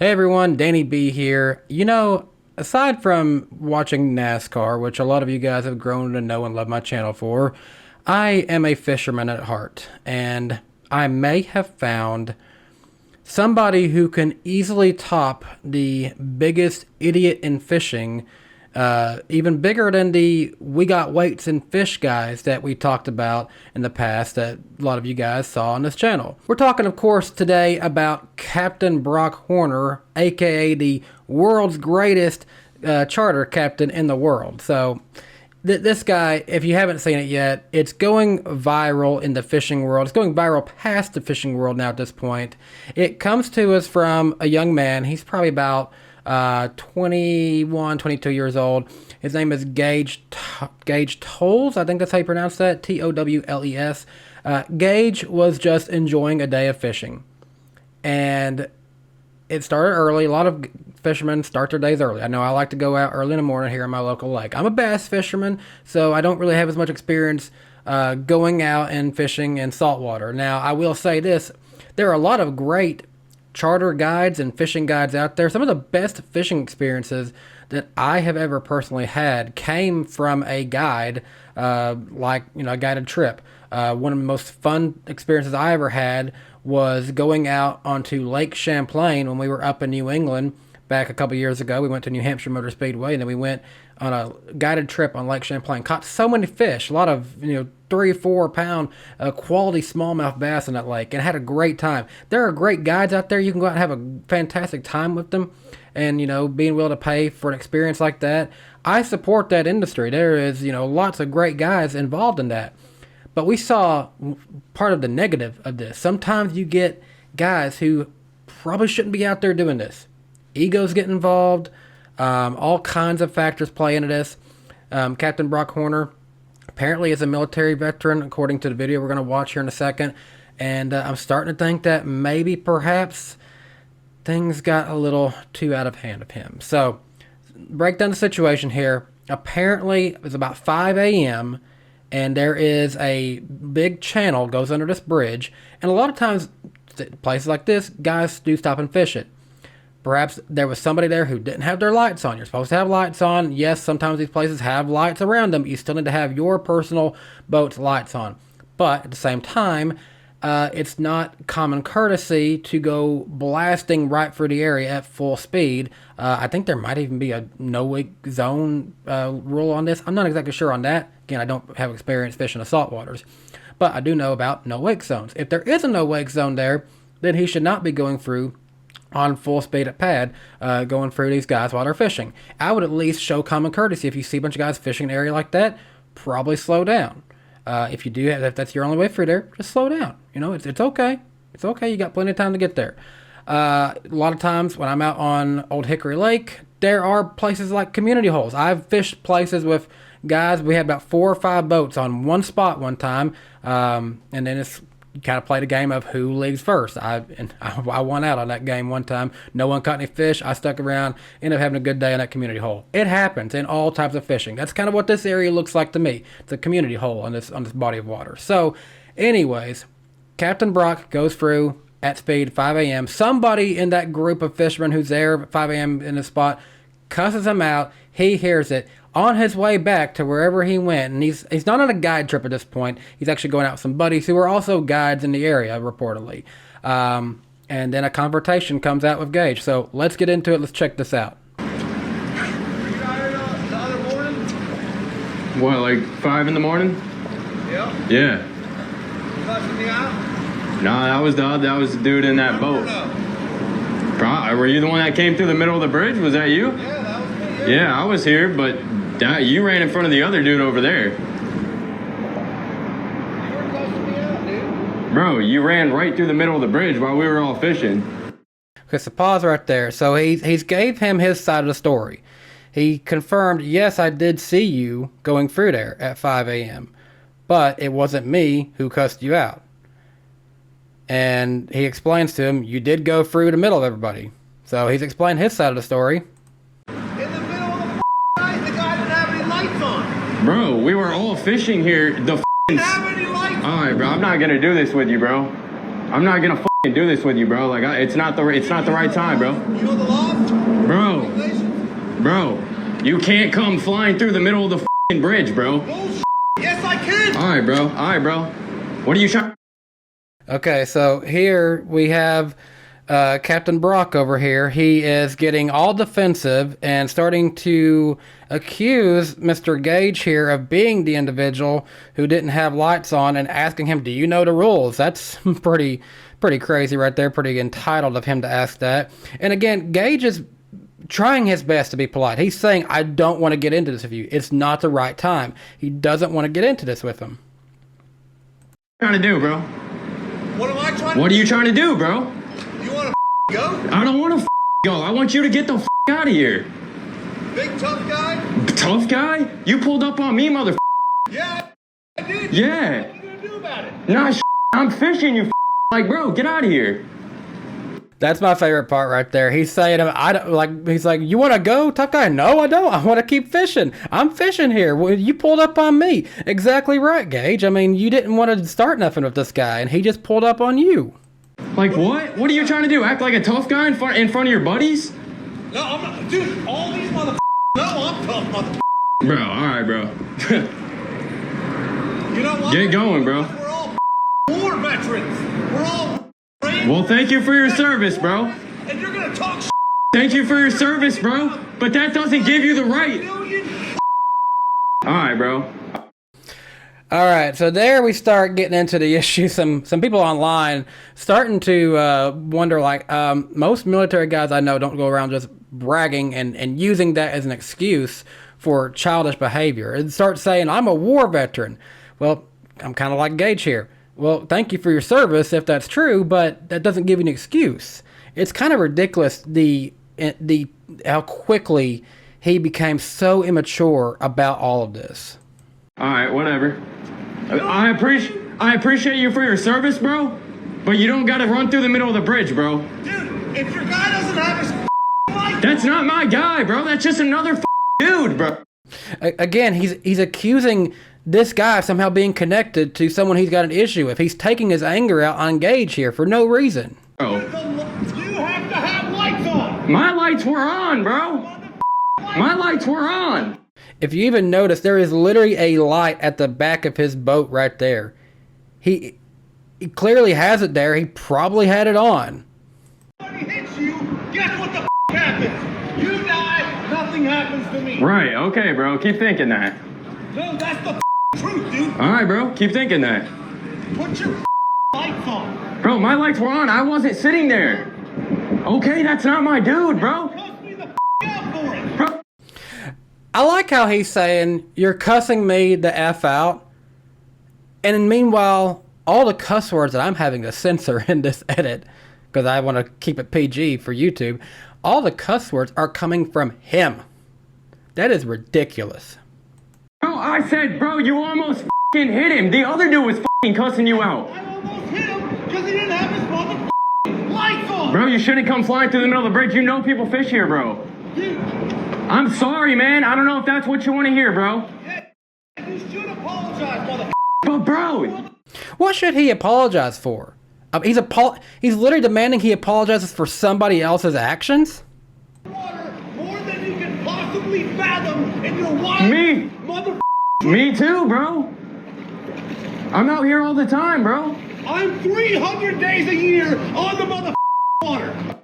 Hey everyone, Danny B here. Aside from watching NASCAR, which a lot of you guys have grown to know and love my channel for, I am a fisherman at heart, and I may have found somebody who can easily top the biggest idiot in fishing, even bigger than the we got weights and fish guys that we talked about in the past that a lot of you guys saw on this channel. We're talking, of course, today about Captain Brock Horner, aka the world's greatest charter captain in the world. So this guy, if you haven't seen it yet, it's going viral in the fishing world. It's going viral past the fishing world now at this point. It comes to us from a young man. He's probably about 21, 22 years old. His name is Gage Towles. I think that's how you pronounce that. Towles. Gage was just enjoying a day of fishing. And it started early. A lot of fishermen start their days early. I know I like to go out early in the morning here in my local lake. I'm a bass fisherman, so I don't really have as much experience going out and fishing in saltwater. Now, I will say this. There are a lot of great charter guides and fishing guides out there. Some of the best fishing experiences that I have ever personally had came from a guide, a guided trip. One of the most fun experiences I ever had was going out onto Lake Champlain when we were up in New England back a couple years ago. We went to New Hampshire Motor Speedway, and then we went on a guided trip on Lake Champlain. Caught so many fish, a lot of 3-4 pound quality smallmouth bass in that lake, and had a great time. There are great guides out there. You can go out and have a fantastic time with them, and being willing to pay for an experience like that. I support that industry. There is lots of great guys involved in that. But we saw part of the negative of this. Sometimes you get guys who probably shouldn't be out there doing this. Egos get involved. All kinds of factors play into this. Captain Brock Horner apparently is a military veteran, according to the video we're going to watch here in a second. And I'm starting to think that perhaps, things got a little too out of hand of him. So, break down the situation here. Apparently, it was about 5 a.m., and there is a big channel goes under this bridge. And a lot of times, places like this, guys do stop and fish it. Perhaps there was somebody there who didn't have their lights on. You're supposed to have lights on. Yes, sometimes these places have lights around them. You still need to have your personal boat's lights on. But at the same time, it's not common courtesy to go blasting right through the area at full speed. I think there might even be a no-wake zone rule on this. I'm not exactly sure on that. Again, I don't have experience fishing the saltwaters. But I do know about no-wake zones. If there is a no-wake zone there, then he should not be going through on full speed at pad, going through these guys while they're fishing. I would at least show common courtesy. If you see a bunch of guys fishing in an area like that, probably slow down. If that's your only way through there, just slow down. It's okay. It's okay. You got plenty of time to get there. A lot of times when I'm out on Old Hickory Lake, there are places like community holes. I've fished places with guys. We had about 4 or 5 boats on one spot one time, and then you kind of played a game of who leaves first. I won out on that game one time. No one caught any fish. I stuck around, ended up having a good day in that community hole. It happens in all types of fishing. That's kind of what this area looks like to me. It's a community hole on this body of water. So, anyways, Captain Brock goes through at speed 5 a.m. Somebody in that group of fishermen who's there at 5 a.m. in the spot cusses him out. He hears it. On his way back to wherever he went, and he's not on a guide trip at this point. He's actually going out with some buddies who are also guides in the area, reportedly. And then a confrontation comes out with Gage. So let's get into it. Let's check this out. Were you out here the other morning? What, like 5 in the morning? Yeah. Yeah. You busting me out? Nah, that was the dude in that boat. Were you the one that came through the middle of the bridge? Was that you? Yeah, that was me. Yeah, I was here, but you ran in front of the other dude over there. You were busting me out, dude. Bro, you ran right through the middle of the bridge while we were all fishing. Okay, so pause right there. So he's gave him his side of the story. He confirmed, yes, I did see you going through there at 5 a.m., but it wasn't me who cussed you out. And he explains to him, you did go through the middle of everybody. So he's explained his side of the story. In the middle of the night, the guy didn't have any lights on. Bro, we were all fishing here. Didn't have any lights on. Alright, bro, I'm not gonna do this with you, bro. I'm not gonna do this with you, bro. Like, it's not the right time, bro. You know the laws? Bro, you can't come flying through the middle of the bridge, bro. Bullshit. Yes, I can. All right, bro. What are you trying? Okay, so here we have Captain Brock over here. He is getting all defensive and starting to accuse Mr. Gage here of being the individual who didn't have lights on and asking him, do you know the rules? That's pretty crazy right there. Pretty entitled of him to ask that. And again, Gage is trying his best to be polite. He's saying, I don't want to get into this with you. It's not the right time. He doesn't want to get into this with him. What are you trying to do, bro? What am I trying to do? What are you trying to do, bro? You want to go? I don't want to go. I want you to get the out of here. Big tough guy? Tough guy? You pulled up on me, mother. Yeah, I did. Yeah. What are you going to do about it? Nah, I'm fishing, you like, bro, get out of here. That's my favorite part right there. He's saying, he's like, you want to go, tough guy? No, I don't. I want to keep fishing. I'm fishing here. Well, you pulled up on me. Exactly right, Gage. I mean, you didn't want to start nothing with this guy, and he just pulled up on you. Like what? What are you trying to do? Act like a tough guy in front of your buddies? No, I'm not. Dude, all these motherfuckers know I'm tough, motherfucker. Bro, all right, bro. You know what? Get going, bro. We're all war veterans. We're all brave. Well, thank you for your service, bro. And you're going to talk Thank you for your service, bro. But that doesn't give you the right. All right, bro. All right, so there we start getting into the issue. Some people online starting to wonder, like, most military guys I know don't go around just bragging and using that as an excuse for childish behavior. And start saying, I'm a war veteran. Well, I'm kind of like Gage here. Well, thank you for your service if that's true, but that doesn't give you an excuse. It's kind of ridiculous the how quickly he became so immature about all of this. All right, whatever. I appreciate you for your service, bro, but you don't got to run through the middle of the bridge, bro. Dude, if your guy doesn't have his light, That's not my guy, bro. That's just another dude, bro. Again, he's accusing this guy of somehow being connected to someone he's got an issue with. He's taking his anger out on Gage here for no reason. Bro, you have to have lights on. my lights were on, bro. My lights were on. If you even notice, there is literally a light at the back of his boat right there. He clearly has it there. He probably had it on. Somebody hits you, guess what the happens? You die, nothing happens to me. Right, okay, bro. Keep thinking that. No, that's the truth, dude. All right, bro. Keep thinking that. Put your lights on. Bro, my lights were on. I wasn't sitting there. Okay, that's not my dude, bro. Cuss me the out for it. Bro. I like how he's saying, you're cussing me the F out. And meanwhile, all the cuss words that I'm having to censor in this edit, because I want to keep it PG for YouTube, all the cuss words are coming from him. That is ridiculous. Bro, I said, bro, you almost hit him. The other dude was cussing you out. I almost hit him because he didn't have his lights on. Bro, you shouldn't come flying through the middle of the bridge. You know people fish here, bro. Dude, I'm sorry, man. I don't know if that's what you want to hear, bro. you should apologize, mother. But, bro. What should he apologize for? He's literally demanding he apologizes for somebody else's actions? Water more than you can possibly fathom in your wild Me. mother. Me too, bro. I'm out here all the time, bro. I'm 300 days a year on the mother water.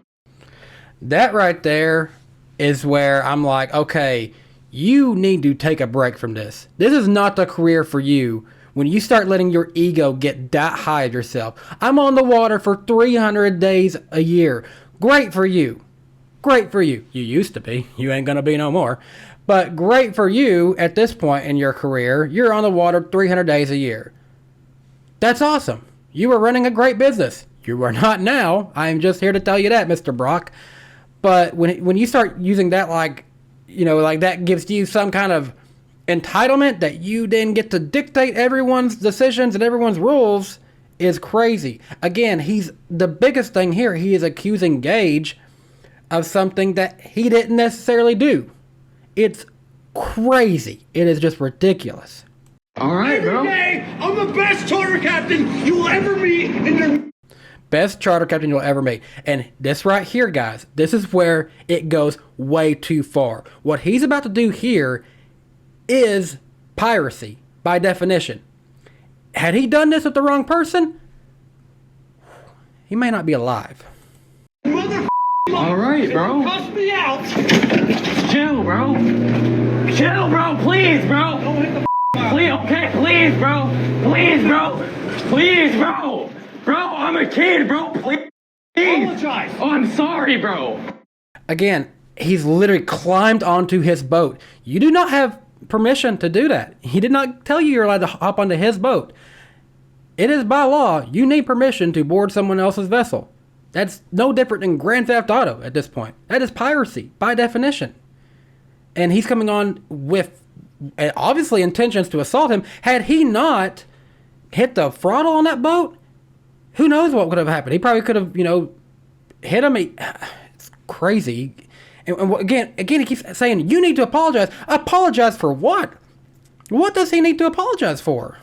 That right there is where I'm like, okay, you need to take a break from this. This is not the career for you when you start letting your ego get that high of yourself. I'm on the water for 300 days a year. Great for you. Great for you. You used to be. You ain't going to be no more. But great for you at this point in your career. You're on the water 300 days a year. That's awesome. You are running a great business. You are not now. I am just here to tell you that, Mr. Brock. But when you start using that like that gives you some kind of entitlement that you then get to dictate everyone's decisions and everyone's rules is crazy. Again, the biggest thing here, he is accusing Gage of something that he didn't necessarily do. It's crazy. It is just ridiculous. All right, bro. Every day, I'm the best charter captain you'll ever meet in your... Best charter captain you'll ever meet. And this right here, guys, this is where it goes way too far. What he's about to do here is piracy, by definition. Had he done this with the wrong person, he may not be alive. All right, bro. Cuss me out. Chill, bro. Chill, bro. Please, bro. Don't hit the Please, okay, please, bro. Please, bro. Please, bro. Bro, I'm a kid, bro. Please. Apologize. Oh, I'm sorry, bro. Again, he's literally climbed onto his boat. You do not have permission to do that. He did not tell you you're allowed to hop onto his boat. It is by law, you need permission to board someone else's vessel. That's no different than Grand Theft Auto at this point. That is piracy, by definition. And he's coming on with, obviously, intentions to assault him. Had he not hit the throttle on that boat, who knows what could have happened. He probably could have, hit him. It's crazy. And again, he keeps saying, you need to apologize. Apologize for what? What does he need to apologize for?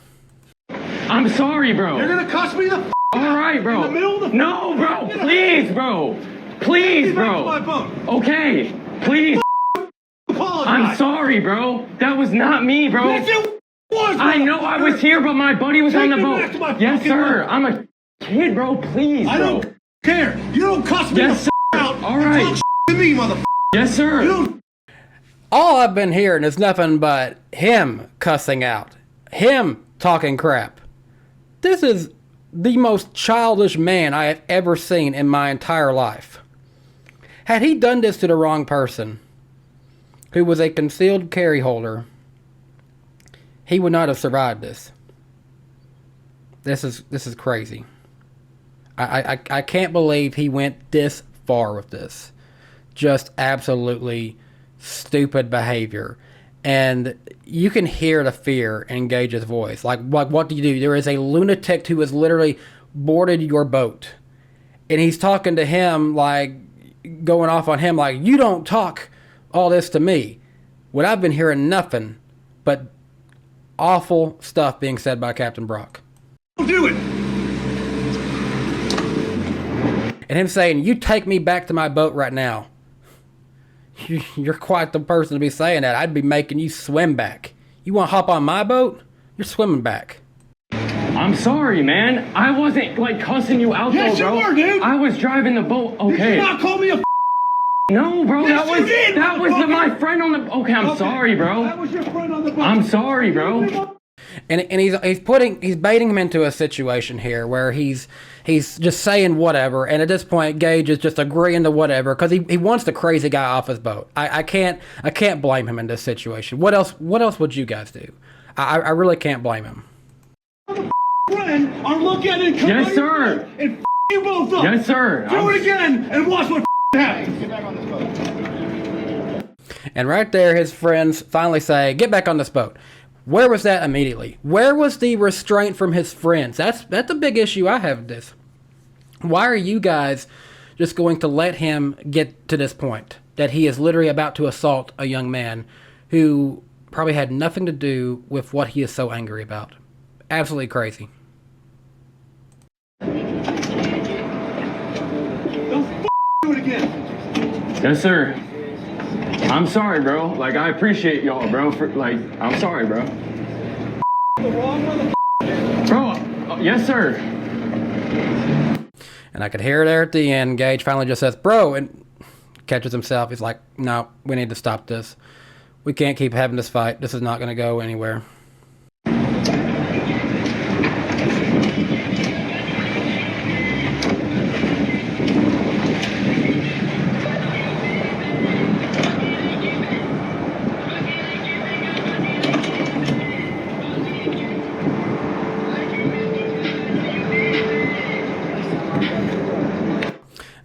I'm sorry, bro. You're gonna cuss me the All right, bro. in the middle of the No, bro. Please, bro. Please, bro. my boat. Okay. Please. Apologize. I'm sorry, bro. That was not me, bro. Yes, it was. I know I was here, but my buddy was on the Take me back to my boat. Yes, fucking sir. boat. I'm a kid, bro. Please, bro. I don't care. You don't cuss me Yes, the out. All right. And talk to me, motherfucker. Yes, sir. You don't. All I've been hearing is nothing but him cussing out, him talking crap. This is the most childish man I have ever seen in my entire life. Had he done this to the wrong person, who was a concealed carry holder, he would not have survived this. This is crazy. I can't believe he went this far with this. Just absolutely stupid behavior. And you can hear the fear in Gage's voice. Like, what do you do? There is a lunatic who has literally boarded your boat. And he's talking to him, like, going off on him, like, you don't talk all this to me. What I've been hearing, nothing but awful stuff being said by Captain Brock. Don't do it. And him saying, you take me back to my boat right now. You're quite the person to be saying that. I'd be making you swim back. You want to hop on my boat? You're swimming back. I'm sorry, man. I wasn't, like, cussing you out, Yes, though, bro. you were, dude. I was driving the boat. Okay. Did you not call me a No, bro. Yes, you did, that was motherfucker. my friend on the... Okay, I'm sorry, bro. That was your friend on the boat. I'm sorry, bro. And he's baiting him into a situation here where he's just saying whatever, and at this point Gage is just agreeing to whatever because he wants the crazy guy off his boat. I can't blame him in this situation. What else would you guys do? I really can't blame him. Friend are looking at it. Yes, sir. And you both up. Yes, sir. Do it again and watch what happens. Get back on this boat. And right there, his friends finally say, "Get back on this boat." Where was that immediately? Where was the restraint from his friends? That's a big issue I have with this. Why are you guys just going to let him get to this point that he is literally about to assault a young man who probably had nothing to do with what he is so angry about? Absolutely crazy. Don't do it again. Yes, sir. I'm sorry, bro. Like, I appreciate y'all, bro. I'm sorry, bro. The wrong motherfucker. Bro, yes, sir. And I could hear there at the end, Gage finally just says, "Bro," and catches himself. He's like, "No, we need to stop this. We can't keep having this fight. This is not going to go anywhere."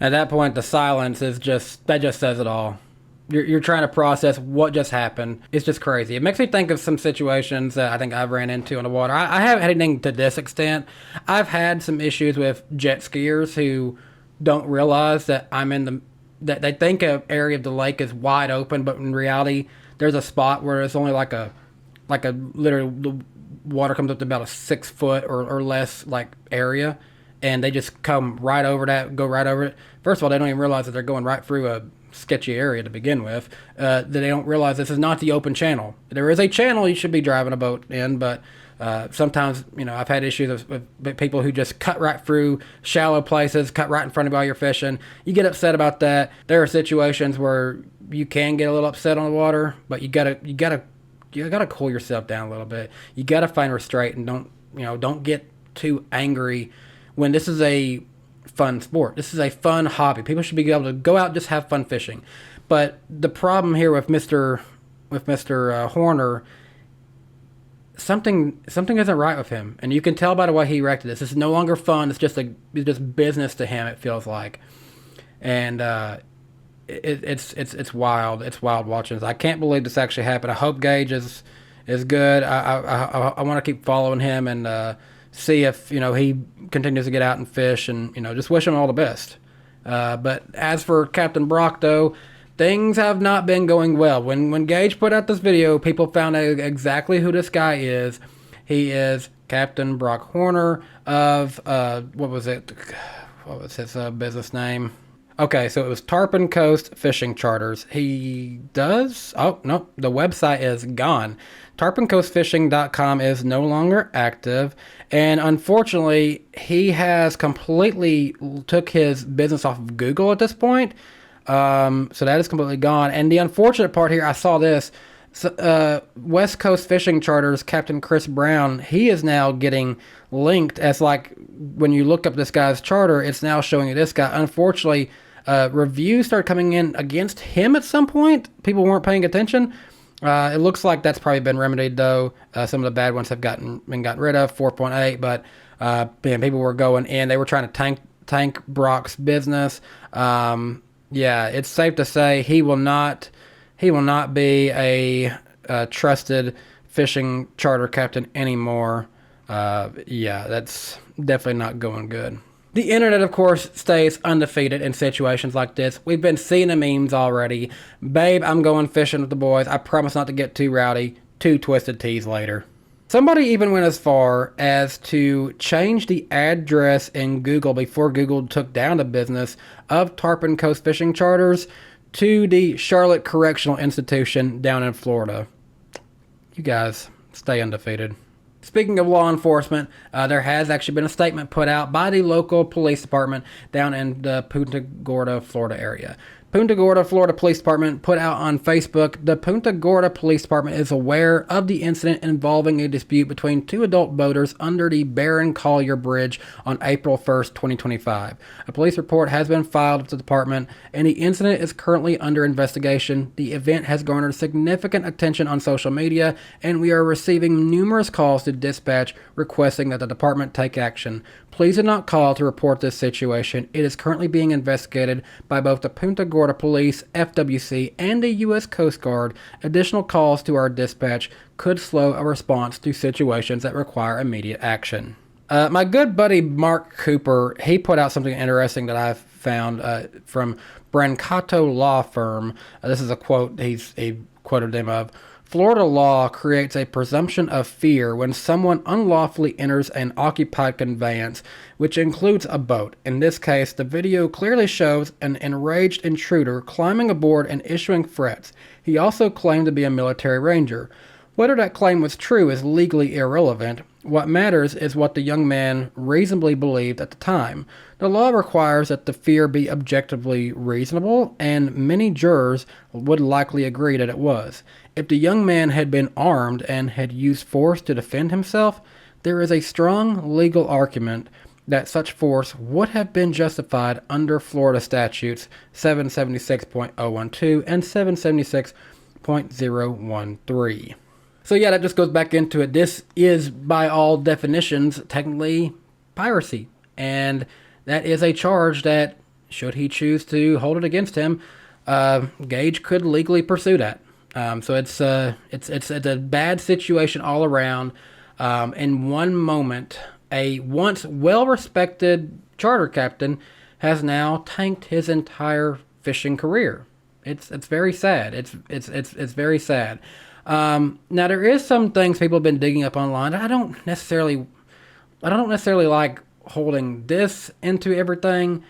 At that point, the silence is just says it all. You're trying to process what just happened. It's just crazy. It makes me think of some situations that I think I've ran into on the water. I haven't had anything to this extent. I've had some issues with jet skiers who don't realize that that they think an area of the lake is wide open, but in reality, there's a spot where it's only like a literally the water comes up to about a 6 foot or less like area. and they just come right over that, go right over it. First of all, they don't even realize that they're going right through a sketchy area to begin with. That they don't realize this is not the open channel. There is a channel you should be driving a boat in, but sometimes, I've had issues with people who just cut right through shallow places, cut right in front of all you're fishing. You get upset about that. There are situations where you can get a little upset on the water, but you gotta cool yourself down a little bit. You gotta find restraint and don't get too angry when this is a fun sport. This is a fun hobby. People should be able to go out and just have fun fishing. But the problem here with Mr. Horner, something isn't right with him, and you can tell by the way he reacted. This is no longer fun. It's just business to him. It feels like, and it's wild. It's wild watching this. I can't believe this actually happened. I hope Gage is good. I want to keep following him and see if he continues to get out and fish, and just wish him all the best. But as for Captain Brock, though, things have not been going well. When Gage put out this video, people found out exactly who this guy is. He is Captain Brock Horner of what was his business name? Okay, so it was Tarpon Coast Fishing Charters. He does... Oh, no, the website is gone. TarponCoastFishing.com is no longer active, and unfortunately, he has completely took his business off of Google at this point. So that is completely gone. And the unfortunate part here, I saw this. West Coast Fishing Charters Captain Chris Brown, he is now getting linked as, like, when you look up this guy's charter, it's now showing you this guy. Unfortunately, reviews started coming in against him at some point. People weren't paying attention. It looks like that's probably been remedied, though. Some of the bad ones have been gotten rid of, 4.8, but people were going in. They were trying to tank Brock's business. Yeah, it's safe to say he will not be a trusted fishing charter captain anymore. Yeah, that's definitely not going good. The internet, of course, stays undefeated in situations like this. We've been seeing the memes already. Babe, I'm going fishing with the boys. I promise not to get too rowdy. 2 twisted teas later. Somebody even went as far as to change the address in Google before Google took down the business of Tarpon Coast Fishing Charters to the Charlotte Correctional Institution down in Florida. You guys stay undefeated. Speaking of law enforcement, there has actually been a statement put out by the local police department down in the Punta Gorda, Florida area. Punta Gorda, Florida Police Department put out on Facebook, the Punta Gorda Police Department is aware of the incident involving a dispute between 2 adult boaters under the Baron Collier Bridge on April 1st, 2025. A police report has been filed with the department, and the incident is currently under investigation. The event has garnered significant attention on social media, and we are receiving numerous calls to dispatch requesting that the department take action. Please do not call to report this situation. It is currently being investigated by both the Punta Gorda Police, FWC, and the U.S. Coast Guard. Additional calls to our dispatch could slow a response to situations that require immediate action. My good buddy Mark Cooper, he put out something interesting that I've found from Brancato Law Firm. This is a quote he quoted them of. Florida law creates a presumption of fear when someone unlawfully enters an occupied conveyance, which includes a boat. In this case, the video clearly shows an enraged intruder climbing aboard and issuing threats. He also claimed to be a military ranger. Whether that claim was true is legally irrelevant. What matters is what the young man reasonably believed at the time. The law requires that the fear be objectively reasonable, and many jurors would likely agree that it was. If the young man had been armed and had used force to defend himself, there is a strong legal argument that such force would have been justified under Florida statutes 776.012 and 776.013. So yeah, that just goes back into it. This is, by all definitions, technically piracy. And that is a charge that, should he choose to hold it against him, Gage could legally pursue that. So it's a bad situation all around. In one moment, a once well-respected charter captain has now tanked his entire fishing career. It's very sad. It's very sad. Now there is some things people have been digging up online. I don't necessarily like holding this into everything,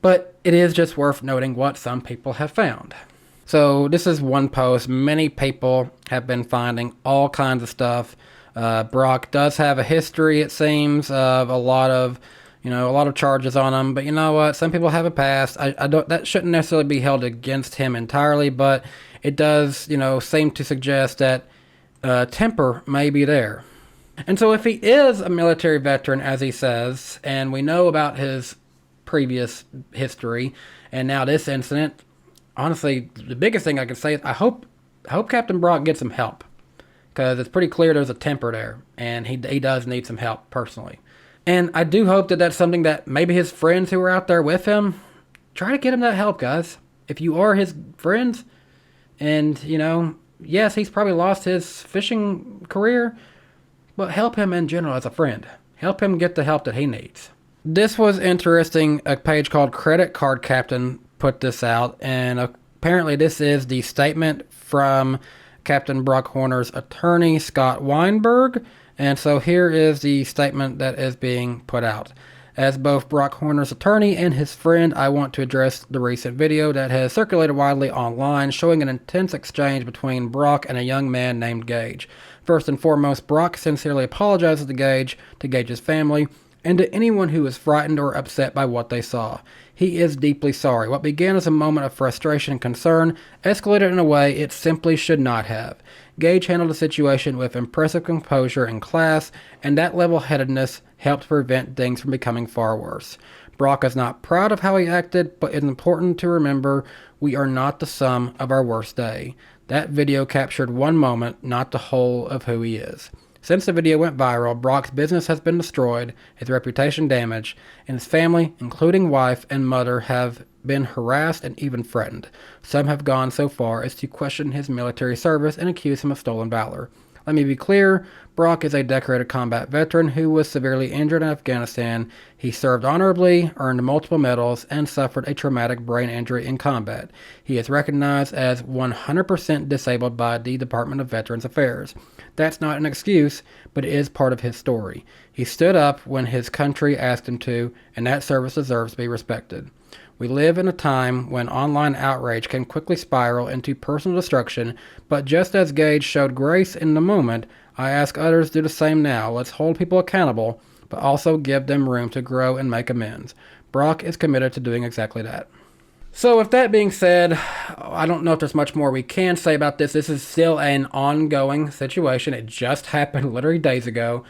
but it is just worth noting what some people have found. So this is one post. Many people have been finding all kinds of stuff. Brock does have a history, it seems, of a lot of charges on him. But you know what? Some people have a past. I don't. That shouldn't necessarily be held against him entirely, but it does, seem to suggest that temper may be there. And so if he is a military veteran, as he says, and we know about his previous history, and now this incident, honestly, the biggest thing I can say is I hope Captain Brock gets some help, because it's pretty clear there's a temper there, and he does need some help personally. And I do hope that that's something that maybe his friends who are out there with him, try to get him that help, guys. If you are his friends, and, yes, he's probably lost his fishing career, but help him in general as a friend. Help him get the help that he needs. This was interesting. A page called Credit Card Captain put this out, and apparently this is the statement from Captain Brock Horner's attorney, Scott Weinberg. And so here is the statement that is being put out. As both Brock Horner's attorney and his friend, I want to address the recent video that has circulated widely online showing an intense exchange between Brock and a young man named Gage. First and foremost, Brock sincerely apologizes to Gage's family, and to anyone who was frightened or upset by what they saw. He is deeply sorry. What began as a moment of frustration and concern escalated in a way it simply should not have. Gage handled the situation with impressive composure and class, and that level-headedness helped prevent things from becoming far worse. Brock is not proud of how he acted, but it's important to remember we are not the sum of our worst day. That video captured one moment, not the whole of who he is. Since the video went viral, Brock's business has been destroyed, his reputation damaged, and his family, including wife and mother, have been harassed and even threatened. Some have gone so far as to question his military service and accuse him of stolen valor. Let me be clear, Brock is a decorated combat veteran who was severely injured in Afghanistan. He served honorably, earned multiple medals, and suffered a traumatic brain injury in combat. He is recognized as 100% disabled by the Department of Veterans Affairs. That's not an excuse, but it is part of his story. He stood up when his country asked him to, and that service deserves to be respected. We live in a time when online outrage can quickly spiral into personal destruction, but just as Gage showed grace in the moment, I ask others to do the same now. Let's hold people accountable, but also give them room to grow and make amends. Brock is committed to doing exactly that. So with that being said, I don't know if there's much more we can say about this. This is still an ongoing situation. It just happened literally days ago.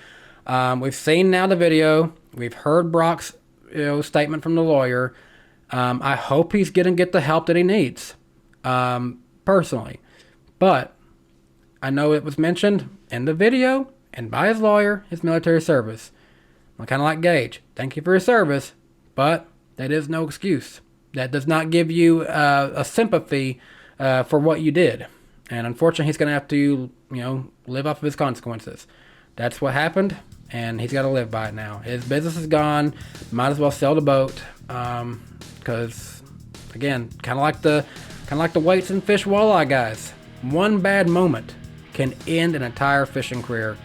We've seen now the video. We've heard Brock's statement from the lawyer. I hope he's going to get the help that he needs, personally. But I know it was mentioned in the video and by his lawyer, his military service. I'm kind of like Gage. Thank you for your service, but that is no excuse. That does not give you a sympathy for what you did. And unfortunately, he's going to have to, live off of his consequences. That's what happened, and he's got to live by it now. His business is gone. Might as well sell the boat. Because, again, kind of like the weights and fish walleye guys. One bad moment can end an entire fishing career.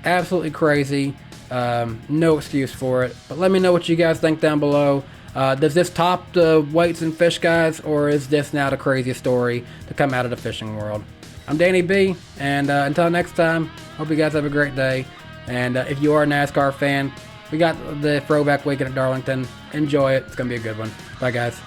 Absolutely crazy. No excuse for it. But let me know what you guys think down below. Does this top the weights and fish guys, or is this now the craziest story to come out of the fishing world? I'm Danny B, and until next time, hope you guys have a great day. And if you are a NASCAR fan, we got the throwback weekend at Darlington. Enjoy it. It's going to be a good one. Bye, guys.